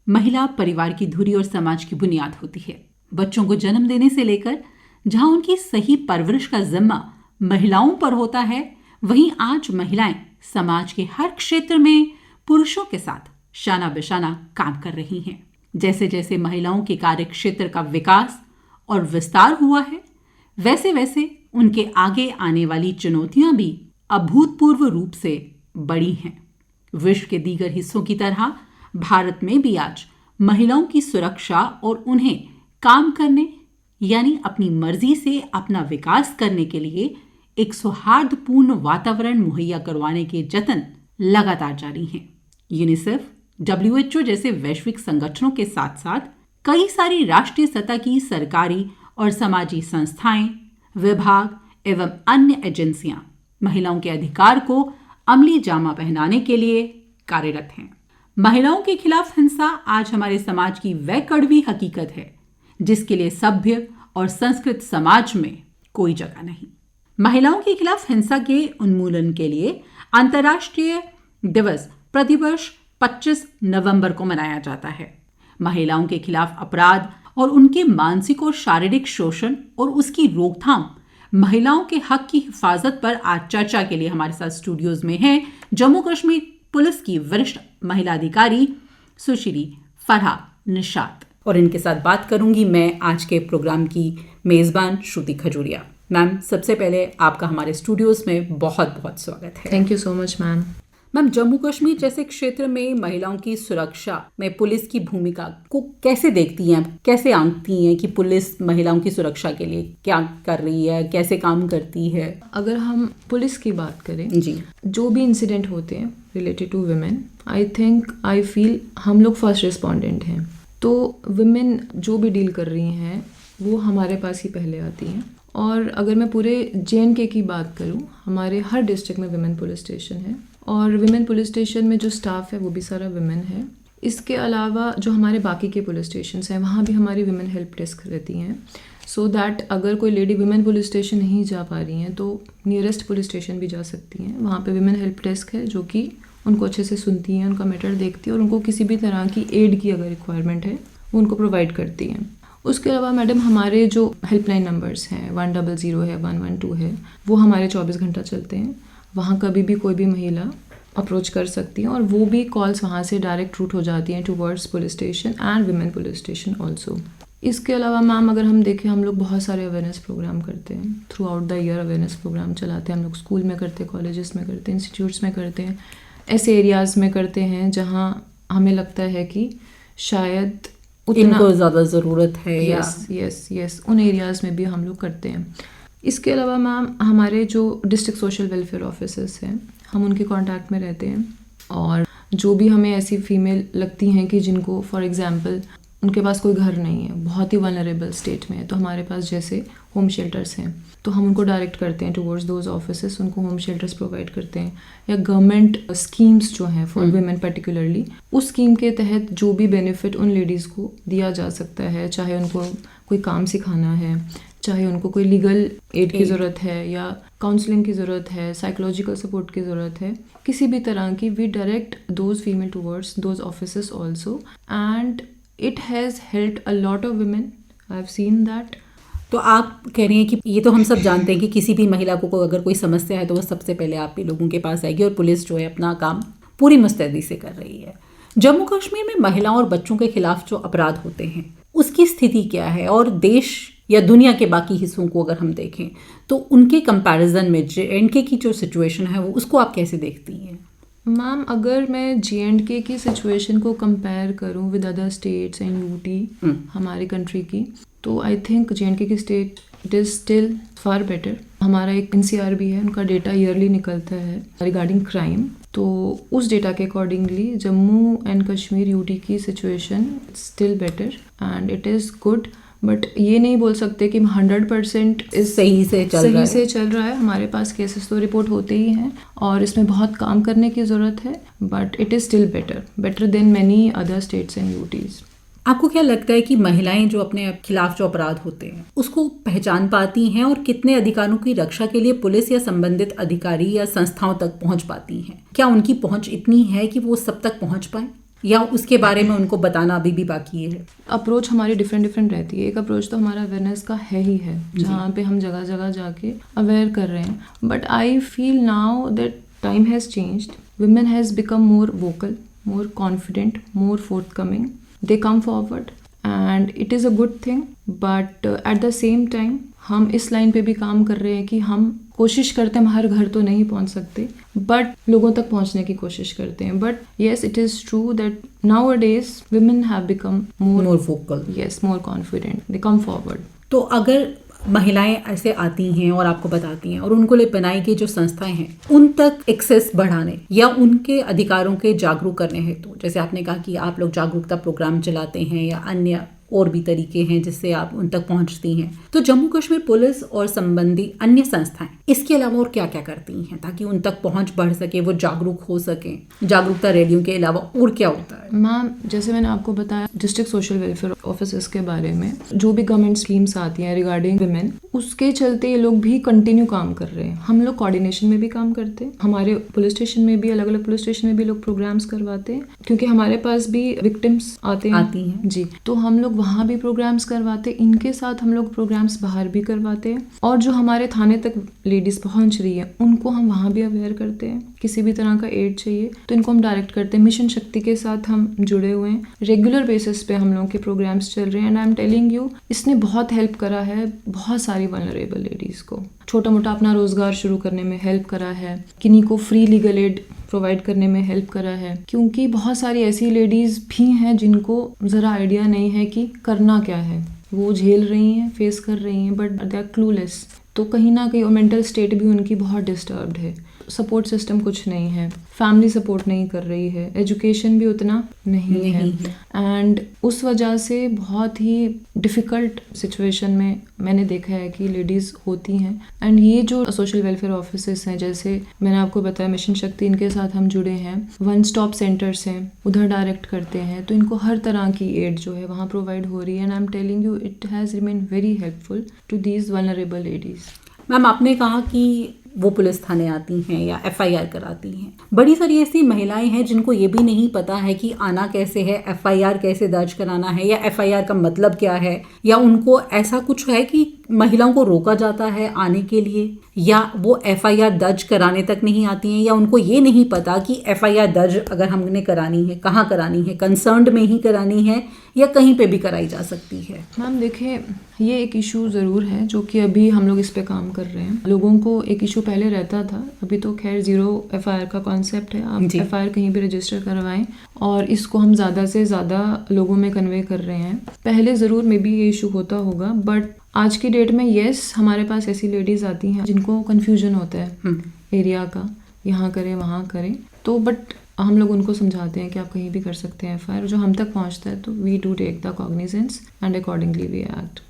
महिला परिवार की धुरी और समाज की बुनियाद होती है। बच्चों को जन्म देने से लेकर जहां उनकी सही परवरिश का जिम्मा महिलाओं पर होता है, वहीं आज महिलाएं समाज के हर क्षेत्र में पुरुषों के साथ शाना बिशाना काम कर रही हैं। जैसे जैसे महिलाओं के कार्य क्षेत्र का विकास और विस्तार हुआ है, वैसे वैसे उनके आगे आने वाली चुनौतियां भी अभूतपूर्व रूप से बड़ी हैं। विश्व के दीगर हिस्सों की तरह भारत में भी आज महिलाओं की सुरक्षा और उन्हें काम करने यानी अपनी मर्जी से अपना विकास करने के लिए एक सौहार्दपूर्ण वातावरण मुहैया करवाने के जतन लगातार जारी हैं। यूनिसेफ, WHO जैसे वैश्विक संगठनों के साथ साथ कई सारी राष्ट्रीय सतह की सरकारी और समाजी संस्थाएं, विभाग एवं अन्य एजेंसियां महिलाओं के अधिकार को अमली जामा पहनाने के लिए कार्यरत हैं। महिलाओं के खिलाफ हिंसा आज हमारे समाज की वह कड़वी हकीकत है जिसके लिए सभ्य और संस्कृत समाज में कोई जगह नहीं। महिलाओं के खिलाफ हिंसा के उन्मूलन के लिए अंतर्राष्ट्रीय दिवस प्रतिवर्ष 25 नवंबर को मनाया जाता है। महिलाओं के खिलाफ अपराध और उनके मानसिक और शारीरिक शोषण और उसकी रोकथाम, महिलाओं के हक की हिफाजत पर आज चर्चा के लिए हमारे साथ स्टूडियोज में हैं जम्मू कश्मीर पुलिस की वरिष्ठ महिला अधिकारी सुश्री फरहा निशात, और इनके साथ बात करूंगी मैं आज के प्रोग्राम की मेजबान श्रुति खजूरिया। मैम, सबसे पहले आपका हमारे स्टूडियोज में बहुत बहुत स्वागत है। Thank you so much ma'am. Ma'am, Jammu Kashmir जैसे क्षेत्र में महिलाओं की सुरक्षा में पुलिस की भूमिका को कैसे देखती हैं, कैसे आंकती हैं कि पुलिस महिलाओं की सुरक्षा के लिए क्या कर रही है, कैसे काम करती है? अगर हम पुलिस की बात करें जी, जो भी इंसिडेंट होते हैं related to women, I feel हम लोग फर्स्ट रिस्पोंडेंट हैं। तो वुमेन जो भी डील कर रही हैं वो हमारे पास ही पहले आती हैं। और अगर मैं पूरे JNK की बात करूं, हमारे हर डिस्ट्रिक्ट में वुमेन पुलिस स्टेशन है और वुमेन पुलिस स्टेशन में जो स्टाफ है वो भी सारा वुमेन है। इसके अलावा जो हमारे बाकी के पुलिस स्टेशन हैं वहाँ भी हमारी वुमेन हेल्प डेस्क रहती हैं, सो दैट अगर कोई लेडी वुमेन पुलिस स्टेशन नहीं जा पा रही हैं तो नियरेस्ट पुलिस स्टेशन भी जा सकती हैं। वहाँ पे वुमेन हेल्प डेस्क है जो कि उनको अच्छे से सुनती हैं, उनका मैटर देखती है और उनको किसी भी तरह की एड की अगर रिक्वायरमेंट है वो उनको प्रोवाइड करती हैं। उसके अलावा मैडम हमारे जो हेल्पलाइन नंबर्स हैं 100 है, 112 है, वो हमारे 24 घंटा चलते हैं। वहाँ कभी भी कोई भी महिला अप्रोच कर सकती हैं और वो भी कॉल्स वहाँ से डायरेक्ट रूट हो जाती हैं towards police station and women police station also. इसके अलावा मैम अगर हम देखें, हम लोग बहुत सारे अवेयरनेस प्रोग्राम करते हैं throughout the year. Awareness program चलाते हैं हम लोग, स्कूल में करते हैं, कॉलेजेस में करते हैं, इंस्टीट्यूट्स में करते हैं, ऐसे एरियाज़ में करते हैं जहाँ हमें लगता है कि शायद इनको ज़्यादा ज़रूरत है। यस, उन एरियाज़ में भी हम लोग करते हैं। इसके अलावा मैम हमारे जो डिस्ट्रिक्ट सोशल वेलफेयर ऑफिसर्स हैं हम उनके कांटेक्ट में रहते हैं और जो भी हमें ऐसी फीमेल लगती हैं कि जिनको फॉर एग्जांपल उनके पास कोई घर नहीं है, बहुत ही वल्नरेबल स्टेट में है, तो हमारे पास जैसे होम शेल्टर्स हैं तो हम उनको डायरेक्ट करते हैं टुवर्ड्स दोज ऑफिसेस, उनको होम शेल्टर्स प्रोवाइड करते हैं। या गवर्नमेंट स्कीम्स जो हैं फॉर वुमेन पर्टिकुलरली, उस स्कीम के तहत जो भी बेनिफिट उन लेडीज़ को दिया जा सकता है, चाहे उनको कोई काम सिखाना है, चाहे उनको कोई लीगल एड की ज़रूरत है या काउंसलिंग की ज़रूरत है, साइकोलॉजिकल सपोर्ट की ज़रूरत है, किसी भी तरह की, we direct those female towards those offices also and it has helped a lot of women. I have seen that. तो आप कह रही हैं कि ये तो हम सब जानते हैं कि किसी भी महिला को अगर कोई समस्या है तो वो सबसे पहले आप ही लोगों के पास आएगी और पुलिस जो है अपना काम पूरी मुस्तैदी से कर रही है। जम्मू कश्मीर में महिलाओं और बच्चों के खिलाफ जो अपराध होते हैं उसकी स्थिति क्या है, और देश या दुनिया के बाकी हिस्सों को अगर हम देखें तो उनके कंपैरिजन में JNK की जो सिचुएशन है वो उसको आप कैसे देखती हैं? मैम अगर मैं JNK की सिचुएशन को कंपेयर करूं with other states and UT हमारी कंट्री की, तो आई थिंक JNK की state it is still far better. हमारा एक NCR भी है, उनका डेटा ईयरली निकलता है रिगार्डिंग क्राइम, तो उस डेटा के accordingly Jammu and Kashmir UT की situation still better and it is good. But ये नहीं बोल सकते कि 100% सही से चल रहा है। हमारे पास केसेस तो रिपोर्ट होते ही हैं और इसमें बहुत काम करने की ज़रूरत है, but it is still better than many other states and UTs। आपको क्या लगता है कि महिलाएं जो अपने खिलाफ जो अपराध होते हैं उसको पहचान पाती हैं और कितने अधिकारों की रक्षा के लिए पुलिस या संबंधित अधिकारी या संस्थाओं तक पहुंच पाती हैं? क्या उनकी पहुंच इतनी है कि वो सब तक पहुंच पाए? या उसके बारे में उनको बताना अभी भी बाकी है? अप्रोच हमारी डिफरेंट रहती है। एक अप्रोच तो हमारा अवेयरनेस का है ही है, जहाँ पे हम जगह जगह जाके अवेयर कर रहे हैं। But I feel now that time has changed, women has become more vocal, more confident, more forthcoming. They come forward and it is a good thing. But at the same time हम इस line पे भी काम कर रहे हैं कि हम कोशिश करते हैं, हम हर घर तो नहीं पहुंच सकते, बट लोगों तक पहुंचने की कोशिश करते हैं. But yes, it is true that nowadays women have become more vocal. Yes, more confident. They come forward. तो अगर महिलाएं ऐसे आती हैं और आपको बताती हैं और उनको लिए बनाई गई जो संस्थाएं हैं उन तक एक्सेस बढ़ाने या उनके अधिकारों के जागरूक करने हेतु, जैसे आपने कहा कि आप लोग जागरूकता प्रोग्राम चलाते हैं या अन्य और भी तरीके हैं जिससे आप उन तक पहुंचती हैं, तो जम्मू कश्मीर पुलिस और संबंधी अन्य संस्थाएं इसके अलावा और क्या क्या करती हैं ताकि उन तक पहुंच बढ़ सके, वो जागरूक हो सकें? जागरूकता रैलियों के अलावा और क्या होता है? मैम, जैसे मैंने आपको बताया डिस्ट्रिक्ट सोशल वेलफेयर ऑफिसर्स के बारे में, जो भी गवर्नमेंट स्कीम्स आती हैं रिगार्डिंग विमेन, उसके चलते ये लोग भी कंटिन्यू काम कर रहे हैं. हम लोग कोऑर्डिनेशन में भी काम करते हैं. हमारे पुलिस स्टेशन में भी, अलग अलग पुलिस स्टेशन में भी लोग प्रोग्राम्स करवाते हैं, क्योंकि हमारे पास भी विक्टिम्स आती हैं जी. तो हम लोग वहाँ भी प्रोग्राम्स करवाते हैं. इनके साथ हम लोग प्रोग्राम्स बाहर भी करवाते हैं. और जो हमारे थाने तक लेडीज पहुँच रही है उनको हम वहाँ भी अवेयर करते हैं. किसी भी तरह का एड चाहिए तो इनको हम डायरेक्ट करते हैं. मिशन शक्ति के साथ हम जुड़े हुए हैं. रेगुलर बेसिस पे हम लोगों के प्रोग्राम्स चल रहे हैं. And I am telling you, इसने बहुत हेल्प करा है बहुत सारी वल्नरेबल लेडीज को. छोटा मोटा अपना रोजगार शुरू करने में हेल्प करा है. किन्हीं को फ्री लीगल एड प्रोवाइड करने में हेल्प करा है. क्योंकि बहुत सारी ऐसी लेडीज भी हैं जिनको ज़रा आइडिया नहीं है कि करना क्या है. वो झेल रही हैं, फेस कर रही हैं, बट दे आर क्लूलेस. तो कहीं ना कहीं और मेंटल स्टेट भी उनकी बहुत डिस्टर्ब्ड है. सपोर्ट सिस्टम कुछ नहीं है, फैमिली सपोर्ट नहीं कर रही है, एजुकेशन भी उतना नहीं है. एंड उस वजह से बहुत ही डिफ़िकल्ट सिचुएशन में मैंने देखा है कि लेडीज़ होती हैं. एंड ये जो सोशल वेलफेयर ऑफिसेस हैं, जैसे मैंने आपको बताया मिशन शक्ति, इनके साथ हम जुड़े हैं. वन स्टॉप सेंटर्स हैं, उधर डायरेक्ट करते हैं. तो इनको हर तरह की एड जो है वहाँ प्रोवाइड हो रही है. And I am telling you, it has remain very helpful to these vulnerable ladies. Ma'am, आपने कहा कि वो पुलिस थाने आती हैं या FIR कराती हैं. बड़ी सारी ऐसी महिलाएं हैं जिनको ये भी नहीं पता है कि आना कैसे है, FIR कैसे दर्ज कराना है, या FIR का मतलब क्या है, या उनको ऐसा कुछ है कि महिलाओं को रोका जाता है आने के लिए, या वो FIR दर्ज कराने तक नहीं आती हैं, या उनको ये नहीं पता कि FIR दर्ज अगर हमने करानी है कहाँ करानी है, कंसर्न्ड में ही करानी है या कहीं पे भी कराई जा सकती है. मैम देखिए, ये एक इशू ज़रूर है जो कि अभी हम लोग इस पे काम कर रहे हैं. लोगों को एक इशू पहले रहता था, अभी तो खैर 0 FIR का कॉन्सेप्ट है. आप FIR कहीं भी रजिस्टर करवाएं, और इसको हम ज़्यादा से ज़्यादा लोगों में कन्वे कर रहे हैं. पहले ज़रूर मे बी ये इशू होता होगा, बट आज की डेट में येस, हमारे पास ऐसी लेडीज़ आती हैं जिनको कन्फ्यूजन होता है एरिया का, यहाँ करें वहाँ करें. तो बट हम लोग उनको समझाते हैं कि आप कहीं भी कर सकते हैं FIR. जो हम तक पहुँचता है तो we do take the cognizance and accordingly we act.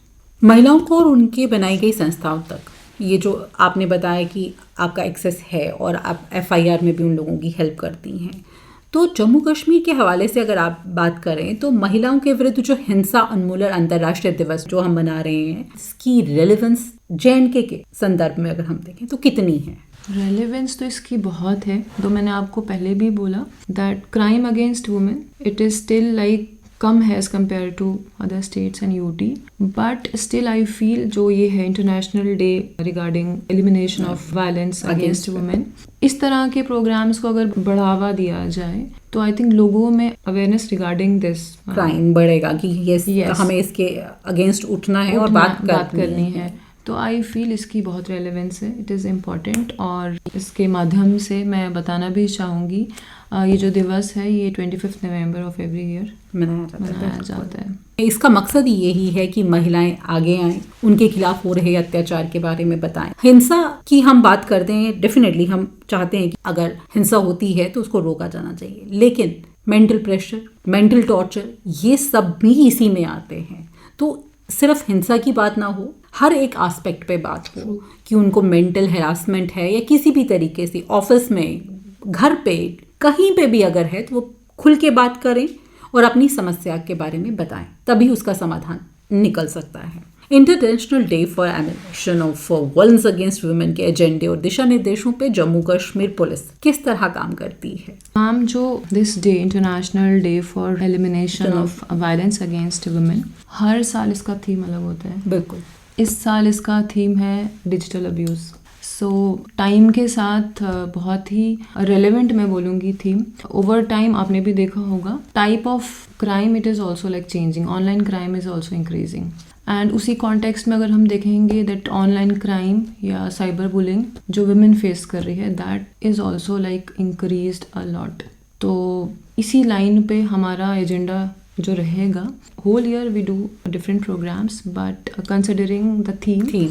महिलाओं को और उनकी बनाई गई संस्थाओं तक, ये जो आपने बताया कि आपका एक्सेस है और आप FIR में भी उन लोगों की हेल्प करती हैं, तो जम्मू कश्मीर के हवाले से अगर आप बात करें तो महिलाओं के विरुद्ध जो हिंसा उन्मूलन अंतर्राष्ट्रीय दिवस जो हम मना रहे हैं, इसकी रेलेवेंस JNK के संदर्भ में अगर हम देखें तो कितनी है? रेलेवेंस तो इसकी बहुत है. तो मैंने आपको पहले भी बोला that crime against women, it is still like कम है as compare to other states and UT. But still I feel जो ये है international day regarding elimination of violence against women, इस तरह के प्रोग्राम्स को अगर बढ़ावा दिया जाए तो आई थिंक लोगों में अवेयरनेस रिगार्डिंग दिस क्राइम बढ़ेगा कि yes. हमें इसके अगेंस्ट उठना है और बात करनी है. तो आई फील इसकी बहुत रेलेवेंस है. It is important. और इसके माध्यम से मैं बताना भी चाहूँगी, ये जो दिवस है ये 25 नवंबर ऑफ एवरी ईयर मनाया जाता है. इसका मकसद यही है कि महिलाएं आगे आएं, उनके खिलाफ हो रहे अत्याचार के बारे में बताएं. हिंसा की हम बात करते हैं, डेफिनेटली हम चाहते हैं कि अगर हिंसा होती है तो उसको रोका जाना चाहिए, लेकिन मेंटल प्रेशर, मेंटल टॉर्चर, ये सब भी इसी में आते हैं. तो सिर्फ हिंसा की बात ना हो, हर एक एस्पेक्ट पे बात हो कि उनको मेंटल हैरासमेंट है या किसी भी तरीके से ऑफिस में, घर पे, कहीं पे भी अगर है तो वो खुल के बात करें और अपनी समस्या के बारे में बताएं, तभी उसका समाधान निकल सकता है. International day for elimination of violence against women के एजेंडे और दिशा निर्देशों पे जम्मू कश्मीर पुलिस किस तरह काम करती है? मैम, जो this day international day for elimination of violence against women, हर साल इसका थीम अलग होता है। बिल्कुल। इस साल इसका थीम है डिजिटल अब्यूज़। सो टाइम के साथ बहुत ही रेलेवेंट मैं बोलूँगी थीम। ओवर टाइम आपने भी देखा होगा, type of crime it is also like changing, online crime is also increasing. And उसी कॉन्टेक्स्ट में अगर हम देखेंगे दैट ऑनलाइन क्राइम या साइबर बुलिंग जो वुमेन फेस कर रही है, that is also like increased a lot. तो इसी लाइन पे हमारा एजेंडा जो रहेगा, whole year we do different programs, but considering the theme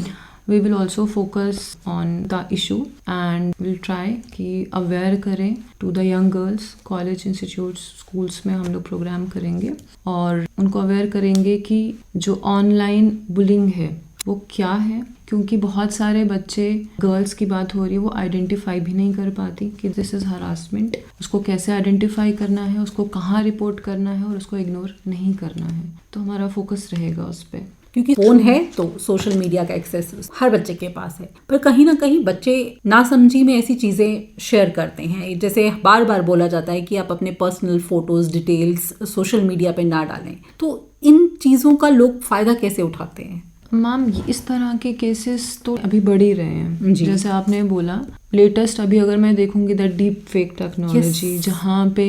we will also focus on the issue and we'll try कि अवेयर करें to the young girls, college institutes schools में हम लोग प्रोग्राम करेंगे और उनको अवेयर करेंगे कि जो ऑनलाइन बुलिंग है वो क्या है, क्योंकि बहुत सारे बच्चे, गर्ल्स की बात हो रही है, वो आइडेंटिफाई भी नहीं कर पाती कि दिस इज़ हरासमेंट। उसको कैसे आइडेंटिफाई करना है, उसको कहाँ रिपोर्ट करना है और उसको इग्नोर नहीं करना है। तो हमारा फोकस रहेगा उस पर, क्योंकि फोन है तो सोशल मीडिया का एक्सेस हर बच्चे के पास है, पर कहीं ना कहीं बच्चे नासमझी में ऐसी चीज़ें शेयर करते हैं। जैसे बार बार बोला जाता है कि आप अपने personal photos details social media पे ना डालें, तो इन चीज़ों का लोग फ़ायदा कैसे उठाते हैं? मैम, इस तरह के केसेस तो अभी बढ़ ही रहे हैं। जैसे आपने बोला, लेटेस्ट अभी अगर मैं देखूंगी दैट डीप फेक टेक्नोलॉजी, जहाँ पे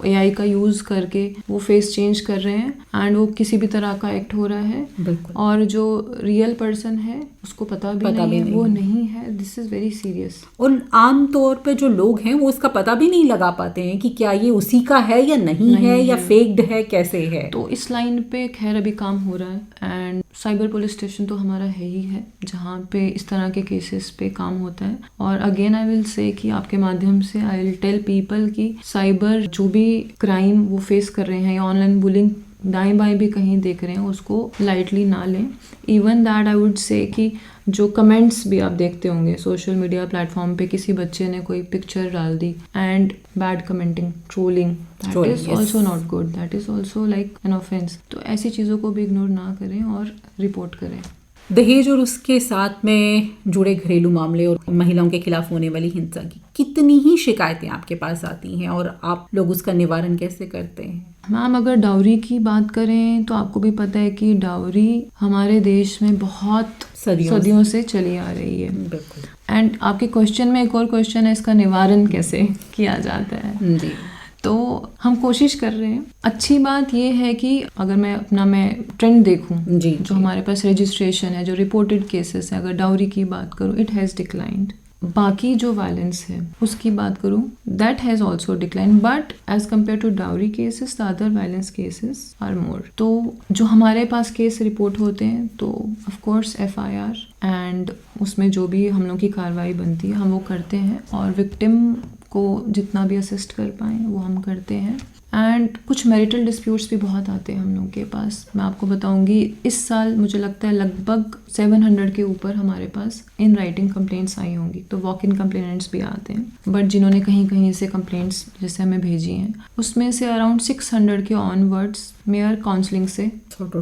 AI का यूज़ करके वो फेस चेंज कर रहे हैं एंड वो किसी भी तरह का एक्ट हो रहा है और जो रियल पर्सन है उसको पता भी नहीं है वो नहीं है। This is very serious. और आम तौर पे जो लोग हैं वो इसका पता भी नहीं लगा पाते हैं कि क्या ये उसी का है या नहीं है या फेक्ड है, कैसे है। तो इस लाइन पे खैर अभी काम हो रहा है एंड साइबर पुलिस स्टेशन तो हमारा है ही है, जहाँ पे इस तरह के केसेस पे काम होता है। और अगेन आई विल से कि आपके माध्यम से आई विल टेल पीपल कि साइबर जो भी क्राइम वो फेस कर रहे हैं या ऑनलाइन बुलिंग दाएं बाएं भी कहीं देख रहे हैं, उसको लाइटली ना लें। Even that I would say कि जो कमेंट्स भी आप देखते होंगे सोशल मीडिया प्लेटफॉर्म पे, किसी बच्चे ने कोई पिक्चर डाल दी and bad commenting, trolling, that is also not good, that is also like an offence. तो ऐसी चीज़ों को भी इग्नोर ना करें और रिपोर्ट करें। दहेज और उसके साथ में जुड़े घरेलू मामले और महिलाओं के खिलाफ होने वाली हिंसा की कितनी ही शिकायतें आपके पास आती हैं और आप लोग उसका निवारण कैसे करते हैं? मैम, अगर डाउरी की बात करें तो आपको भी पता है कि डाउरी हमारे देश में बहुत सदियों से चली आ रही है। बिल्कुल। एंड आपके क्वेश्चन में एक और क्वेश्चन है, इसका निवारण कैसे किया जाता है। जी, तो हम कोशिश कर रहे हैं। अच्छी बात ये है कि अगर मैं ट्रेंड देखूं, जो हमारे पास रजिस्ट्रेशन है, जो रिपोर्टेड केसेस है, अगर डाउरी की बात करूं, इट हैज़ डिक्लाइंड। बाकी जो वायलेंस है उसकी बात करूं, that has also decline, but as compare to dowry cases the other violence cases are more. तो जो हमारे पास केस रिपोर्ट होते हैं तो ऑफ कोर्स FIR एंड उसमें जो भी हम लोग की कार्रवाई बनती है हम वो करते हैं और विक्टिम को जितना भी असिस्ट कर पाएँ वो हम करते हैं। एंड कुछ मैरिटल डिस्प्यूट्स भी बहुत आते हैं हम लोग के पास। मैं आपको बताऊंगी, इस साल मुझे लगता है लगभग 700 के ऊपर हमारे पास इन राइटिंग कंप्लेंट्स आई होंगी। तो वॉक इन कंप्लेनेंट्स भी आते हैं, बट जिन्होंने कहीं कहीं से कंप्लेंट्स जैसे हमें भेजी हैं उसमें से अराउंड 600 के ऑनवर्ड्स मेयर काउंसलिंग से सॉर्ट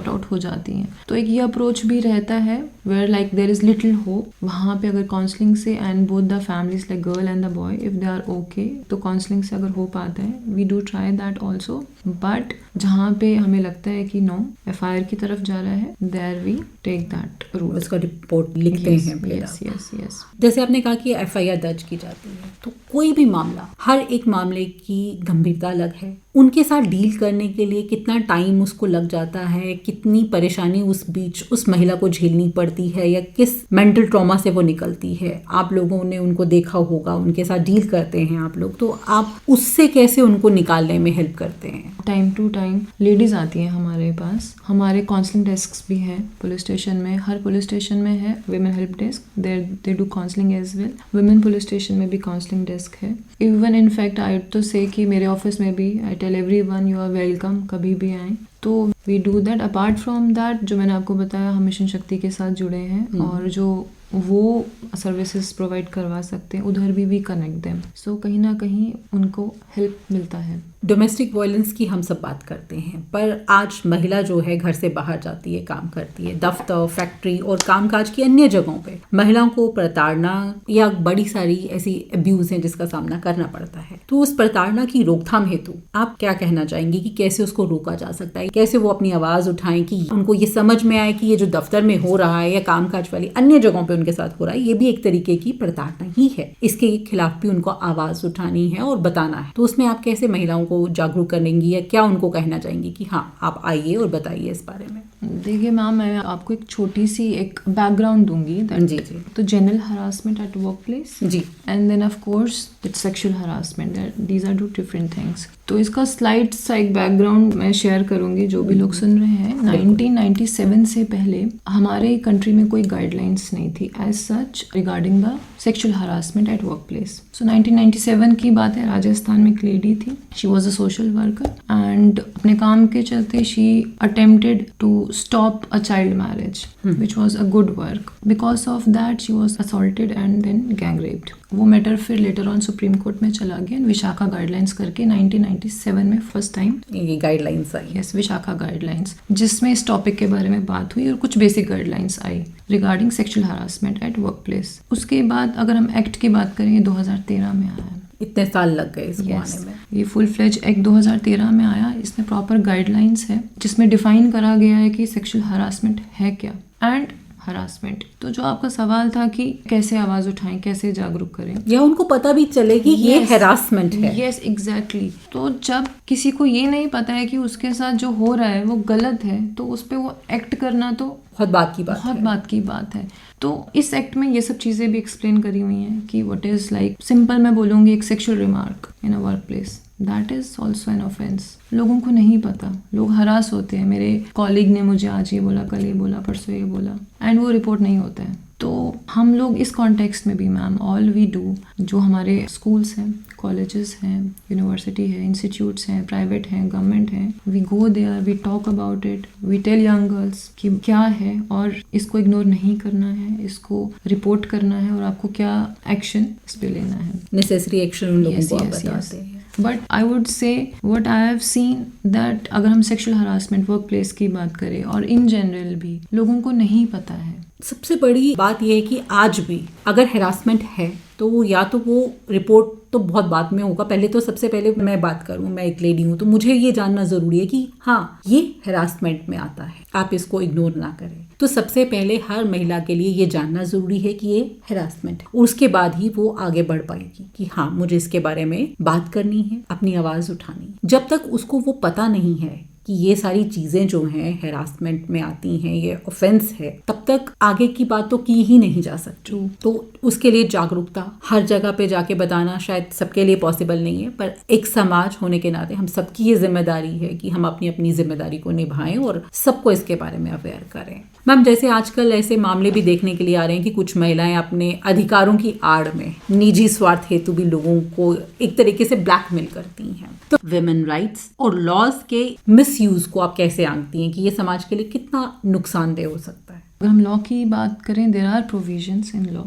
आउट हो जाती हैं। तो एक ये अप्रोच भी रहता है where like there is little hope. वहाँ पे अगर काउंसलिंग से and both the families like girl and the boy if they are okay, तो काउंसलिंग से अगर होप आता है, we do try that also. But जहाँ पे हमें लगता है कि नो FIR की तरफ जा रहा है, there we take that route, उसका रिपोर्ट लिखते हैं। यस। जैसे आपने कहा कि FIR दर्ज की जाती है, तो कोई भी मामला, हर एक मामले की गंभीरता अलग है। उनके साथ डील करने के लिए कितना टाइम उसको लग जाता है, कितनी परेशानी उस बीच उस महिला को झेलनी पड़ती है या किस मेंटल ट्रॉमा से वो निकलती है, आप लोगों ने उनको देखा होगा, उनके साथ डील करते हैं आप लोग, तो आप उससे कैसे उनको निकालने में हेल्प करते हैं? टाइम टू टाइम लेडीज आती हैं हमारे पास। हमारे काउंसलिंग डेस्क भी हैं पुलिस स्टेशन में, हर पुलिस स्टेशन में है women help desk, they do counselling as well. Women police station में भी काउंसलिंग डेस्क है। इवन इनफैक्ट आई तो से कि मेरे ऑफिस में भी I tell everyone you are welcome, कभी भी आएँ। तो we do that. Apart from that, जो मैंने आपको बताया, हम मिशन शक्ति के साथ जुड़े हैं और जो वो सर्विसेज प्रोवाइड करवा सकते हैं उधर भी वी कनेक्ट देम। सो कहीं ना कहीं उनको हेल्प मिलता है। डोमेस्टिक वायलेंस की हम सब बात करते हैं, पर आज महिला जो है घर से बाहर जाती है, काम करती है, दफ्तर, फैक्ट्री और कामकाज की अन्य जगहों पे महिलाओं को प्रताड़ना या बड़ी सारी ऐसी अब्यूज हैं जिसका सामना करना पड़ता है। तो उस प्रताड़ना की रोकथाम हेतु आप क्या कहना चाहेंगी कि कैसे उसको रोका जा सकता है, कैसे वो अपनी आवाज उठाएं कि उनको ये समझ में आए कि ये जो दफ्तर में हो रहा है या कामकाज वाली अन्य जगहों पे उनके साथ हो रहा है ये भी एक तरीके की प्रताड़ना ही है, इसके खिलाफ भी उनको आवाज उठानी है और बताना है। तो उसमें आप कैसे महिलाओं को जागरूक करेंगी या क्या उनको कहना चाहेंगी कि हाँ आप आइए और बताइए इस बारे में? देखिए मैम, मैं आपको एक छोटी सी एक बैकग्राउंड दूंगी। जी जी। तो general harassment at work place जी, and then of course it's sexual harassment, these are two different things. तो इसका स्लाइड सा एक बैकग्राउंड मैं शेयर करूंगी जो भी लोग सुन रहे हैं। 1997 से पहले हमारे कंट्री में कोई गाइडलाइंस नहीं थी as such regarding the sexual harassment at work place. So 1997 की बात है, राजस्थान में एक लेडी थी, she was a social worker and अपने काम के चलते she attempted to stop a child marriage, which was a good work. Because of that, she was assaulted and then gang raped. वो मैटर फिर लेटर ऑन सुप्रीम कोर्ट में चला गया, Vishakha guidelines करके 1997 में फर्स्ट टाइम ये गाइडलाइंस आई। Yes, Vishakha guidelines, जिसमें इस टॉपिक के बारे में बात हुई और कुछ basic guidelines I regarding sexual harassment at work place. उसके बाद अगर हम एक्ट की बात करें, 2013 में आया है। इतने साल लग गए इसको आने में। ये फुल फ्लेज एक्ट 2013 में आया। इसमें प्रॉपर गाइडलाइंस है जिसमें डिफाइन करा गया है कि सेक्सुअल हरासमेंट है क्या एंड हरासमेंट। तो जो आपका सवाल था कि कैसे आवाज उठाएं, कैसे जागरूक करें या उनको पता भी चले कि ये हरासमेंट है। Yes, exactly. तो जब किसी को ये नहीं पता है कि उसके साथ जो हो रहा है वो गलत है, तो उस पर वो एक्ट करना तो बहुत बात की बात है। तो इस एक्ट में ये सब चीज़ें भी एक्सप्लेन करी हुई हैं कि व्हाट इज़ लाइक, सिंपल मैं बोलूँगी, एक sexual remark in a work place, that is also an offence. लोगों को नहीं पता, लोग हरास होते हैं। मेरे कॉलीग ने मुझे आज ये बोला, कल ये बोला, परसों ये बोला, एंड वो रिपोर्ट नहीं होता है। तो हम लोग इस कॉन्टेक्स्ट में भी मैम, ऑल वी डू, जो हमारे स्कूल्स हैं, कॉलेजेस हैं, यूनिवर्सिटी है, इंस्टीट्यूट्स हैं, प्राइवेट हैं, गवर्नमेंट हैं, we go there, we talk about it, we tell young girls कि क्या है और इसको इग्नोर नहीं करना है, इसको रिपोर्ट करना है और आपको क्या एक्शन इस पे लेना है, नेसेसरी एक्शन उन लोगों को आप बताते हैं। But I would say what I have seen that अगर हम सेक्सुअल हरासमेंट वर्क प्लेस की बात करें और इन जनरल भी लोगों को नहीं पता है। सबसे बड़ी बात यह है कि आज भी अगर हरासमेंट है तो या तो वो रिपोर्ट तो बहुत बाद में होगा, पहले तो सबसे पहले मैं बात करूं, मैं एक लेडी हूं तो मुझे ये जानना जरूरी है कि हाँ ये हरासमेंट में आता है, आप इसको इग्नोर ना करें। तो सबसे पहले हर महिला के लिए ये जानना जरूरी है कि ये हरासमेंट है, उसके बाद ही वो आगे बढ़ पाएगी कि हाँ मुझे इसके बारे में बात करनी है, अपनी आवाज उठानी है। जब तक उसको वो पता नहीं है कि ये सारी चीजें जो हैं हरासमेंट में आती हैं, ये ऑफेंस है, तब तक आगे की बात तो की ही नहीं जा सकती। तो उसके लिए जागरूकता हर जगह पे जाके बताना शायद सबके लिए पॉसिबल नहीं है, पर एक समाज होने के नाते हम सबकी ये जिम्मेदारी है कि हम अपनी अपनी जिम्मेदारी को निभाएं और सबको इसके बारे में अवेयर करें। मैम, जैसे आजकल ऐसे मामले भी देखने के लिए आ रहे हैं कि कुछ महिलाएं अपने अधिकारों की आड़ में निजी स्वार्थ हेतु भी लोगों को एक तरीके से ब्लैकमेल करती हैं। तो विमेन राइट्स और लॉज के मिसयूज को आप कैसे आंकती हैं कि ये समाज के लिए कितना नुकसानदेह हो सकता है? अगर हम लॉ की बात करें, there are provisions in law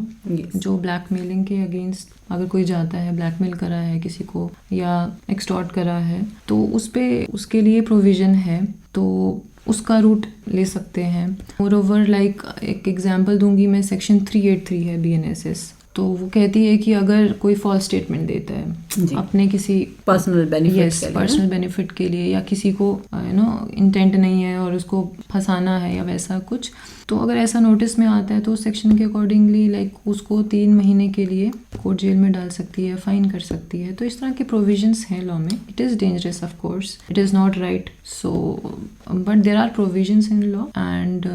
जो ब्लैकमेलिंग के अगेंस्ट अगर कोई जाता है, ब्लैकमेल करा है किसी को या एक्सटॉर्ट करा है, तो उस पे उसके लिए प्रोविजन है, तो उसका रूट ले सकते हैं। मोरओवर लाइक एक एग्जांपल दूंगी मैं, सेक्शन 383 है BNSS, तो वो कहती है कि अगर कोई फॉल्स स्टेटमेंट देता है अपने किसी पर्सनल बेनिफिट के लिए या किसी को इंटेंट नहीं है और उसको फंसाना है या वैसा कुछ, तो अगर ऐसा नोटिस में आता है तो सेक्शन के अकॉर्डिंगली लाइक उसको 3 महीने के लिए कोर्ट जेल में डाल सकती है, फाइन कर सकती है। तो इस तरह के प्रोविजंस हैं लॉ में। It is dangerous of course, it is not right, so but there are provisions in law and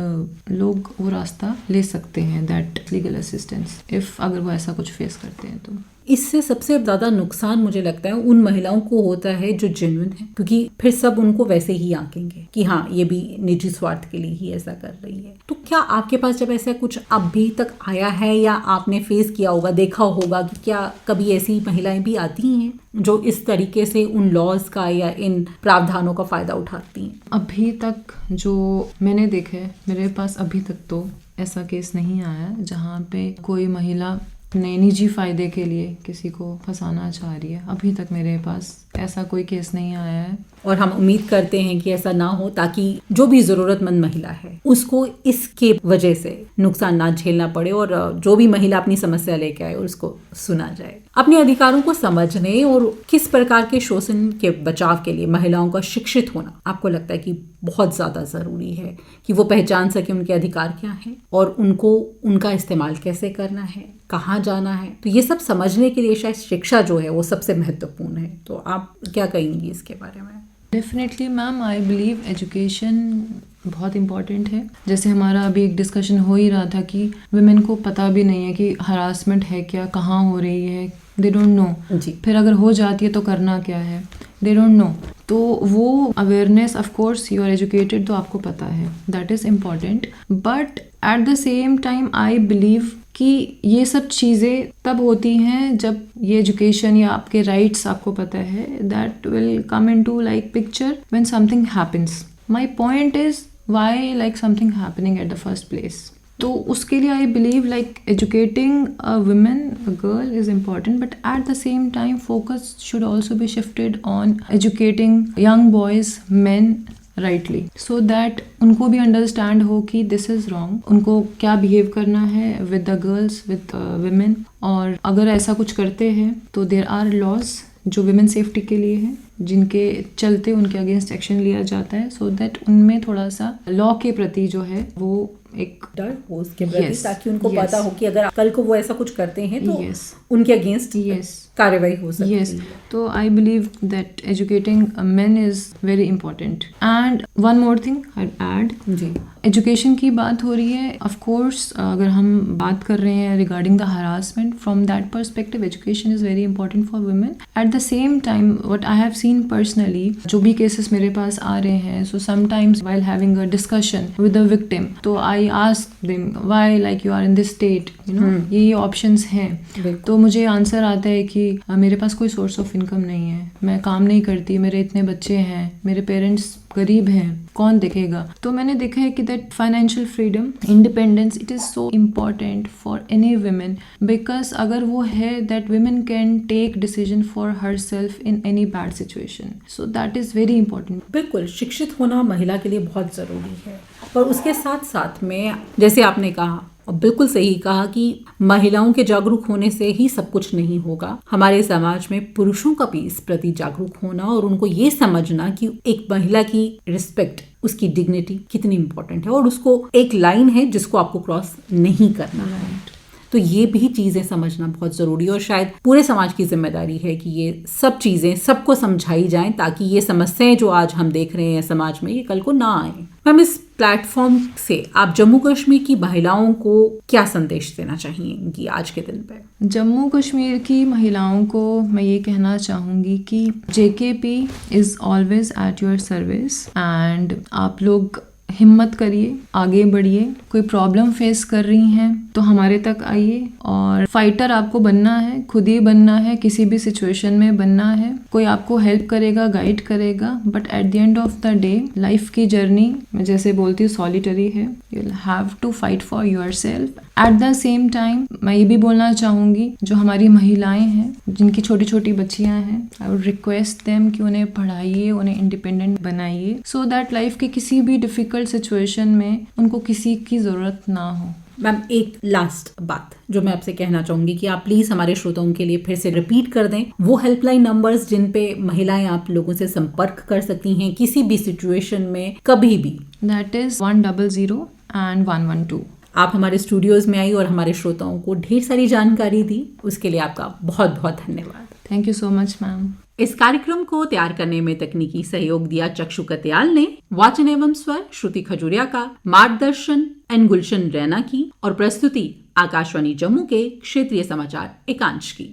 लोग वो रास्ता ले सकते हैं, दैट लीगल असिस्टेंस, इफ़ अगर वो ऐसा कुछ फेस करते हैं। तो इससे सबसे ज़्यादा नुकसान मुझे लगता है उन महिलाओं को होता है जो जेन्युइन है, क्योंकि फिर सब उनको वैसे ही आंकेंगे कि हाँ ये भी निजी स्वार्थ के लिए ही ऐसा कर रही है। तो क्या आपके पास जब ऐसा कुछ अभी तक आया है या आपने फेस किया होगा, देखा होगा कि क्या कभी ऐसी महिलाएं भी आती हैं जो इस तरीके से उन लॉज का या इन प्रावधानों का फायदा उठाती हैं? अभी तक जो मैंने देखा है, मेरे पास अभी तक तो ऐसा केस नहीं आया जहाँ पे कोई महिला अपने निजी फ़ायदे के लिए किसी को फंसाना चाह रही है। अभी तक मेरे पास ऐसा कोई केस नहीं आया है। और हम उम्मीद करते हैं कि ऐसा ना हो, ताकि जो भी ज़रूरतमंद महिला है उसको इसके वजह से नुकसान ना झेलना पड़े और जो भी महिला अपनी समस्या लेके आए उसको सुना जाए। अपने अधिकारों को समझने और किस प्रकार के शोषण के बचाव के लिए महिलाओं का शिक्षित होना आपको लगता है कि बहुत ज़्यादा ज़रूरी है, कि वो पहचान सके उनके अधिकार क्या हैं और उनको उनका इस्तेमाल कैसे करना है, कहाँ जाना है। तो ये सब समझने के लिए शायद शिक्षा जो है वो सबसे महत्वपूर्ण है। तो आप क्या कहेंगी इसके बारे में? Definitely ma'am, I believe education बहुत इम्पॉर्टेंट है। जैसे हमारा अभी एक डिस्कशन हो ही रहा था कि वुमेन को पता भी नहीं है कि हरासमेंट है क्या, कहाँ हो रही है, दे डोंट नो। फिर अगर हो जाती है तो करना क्या है, दे डोंट नो। तो वो awareness, of course you are educated तो आपको पता है, that is important. But at the same time I believe कि ये सब चीज़ें तब होती हैं जब ये एजुकेशन या आपके राइट्स आपको पता है, that will come into like picture when something happens. My point is why like something happening at the first place. तो उसके लिए I believe like educating a women, a girl is important, but at the same time focus should also be shifted on educating young boys, main rightly, so that उनको भी understand हो कि this is wrong, उनको क्या behave करना है with the girls, with women. और अगर ऐसा कुछ करते हैं तो देयर आर लॉज जो वुमेन सेफ्टी के लिए हैं, जिनके चलते उनके अगेंस्ट एक्शन लिया जाता है, सो दैट उनमें थोड़ा सा लॉ के प्रति जो है वो एक डर हो उसके प्रति, ताकि उनको पता हो कि अगर कल को वो ऐसा कुछ करते हैं तो उनके अगेंस्ट कार्रवाई हो सकती है। तो I believe that educating men is very important. And one more thing I add, जी, एजुकेशन की बात हो रही है, ऑफ कोर्स अगर हम बात कर रहे हैं regarding the harassment, from that perspective education is very important for women. At the same time what I have seen personally, जो भी केसेस मेरे पास आ रहे हैं, so sometimes while having a discussion with the victim, तो I ask them why like you are in this state, you know, ये options हैं। तो मुझे आंसर आता है कि मेरे पास कोई सोर्स ऑफ इनकम नहीं है, मैं काम नहीं करती, मेरे इतने बच्चे हैं, मेरे पेरेंट्स गरीब हैं, कौन देखेगा। तो मैंने देखा है कि that financial freedom, independence, it is so important for any women, because अगर वो है, that women can take decision for herself in any bad situation, so that is very important. बिल्कुल, शिक्षित होना महिला के लिए बहुत ज़रूरी है। और उसके साथ साथ में जैसे आपने कहा, और बिल्कुल सही कहा, कि महिलाओं के जागरूक होने से ही सब कुछ नहीं होगा। हमारे समाज में पुरुषों का भी इस प्रति जागरूक होना और उनको ये समझना कि एक महिला की रिस्पेक्ट, उसकी डिग्निटी कितनी इंपॉर्टेंट है और उसको एक लाइन है जिसको आपको क्रॉस नहीं करना है। तो ये भी चीज़ें समझना बहुत ज़रूरी है और शायद पूरे समाज की जिम्मेदारी है कि ये सब चीज़ें सबको समझाई जाएं, ताकि ये समस्याएं जो आज हम देख रहे हैं समाज में, ये कल को ना आए। मैम, इस प्लेटफॉर्म से आप जम्मू कश्मीर की महिलाओं को क्या संदेश देना चाहेंगी आज के दिन पे? जम्मू कश्मीर की महिलाओं को मैं ये कहना चाहूँगी कि JKP is always at your service, and आप लोग हिम्मत करिए, आगे बढ़िए। कोई प्रॉब्लम फेस कर रही हैं तो हमारे तक आइए, और फाइटर आपको बनना है, खुद ही बनना है, किसी भी सिचुएशन में बनना है। कोई आपको हेल्प करेगा, गाइड करेगा, but at the end of the day life की जर्नी, मैं जैसे बोलती हूँ, सॉलिटरी है। You will have to fight for yourself. At the same time मैं ये भी बोलना चाहूँगी, जो हमारी महिलाएं हैं, जिनकी छोटी छोटी बच्चियाँ हैं, आई वुड रिक्वेस्ट देम कि उन्हें पढ़ाइए, उन्हें इंडिपेंडेंट बनाइए, सो दैट लाइफ के किसी भी डिफिकल्ट सिचुएशन में उनको किसी की ज़रूरत ना हो। मैम, एक लास्ट बात जो मैं आपसे कहना चाहूँगी कि आप प्लीज़ हमारे श्रोताओं के लिए फिर से रिपीट कर दें वो हेल्पलाइन नंबर्स जिन पे महिलाएं आप लोगों से संपर्क कर सकती हैं किसी भी सिचुएशन में, कभी भी। That is 100 and 112। आप हमारे स्टूडियोज़ में आई और हमारे श्रोताओं को ढेर सारी जानकारी दी, उसके लिए आपका बहुत बहुत धन्यवाद। Thank you so much ma'am. इस कार्यक्रम को तैयार करने में तकनीकी सहयोग दिया चक्षु कत्याल ने, वाचन एवं स्वर श्रुति खजूरिया का, मार्गदर्शन एन गुलशन रैना की और प्रस्तुति आकाशवाणी जम्मू के क्षेत्रीय समाचार एकांश की।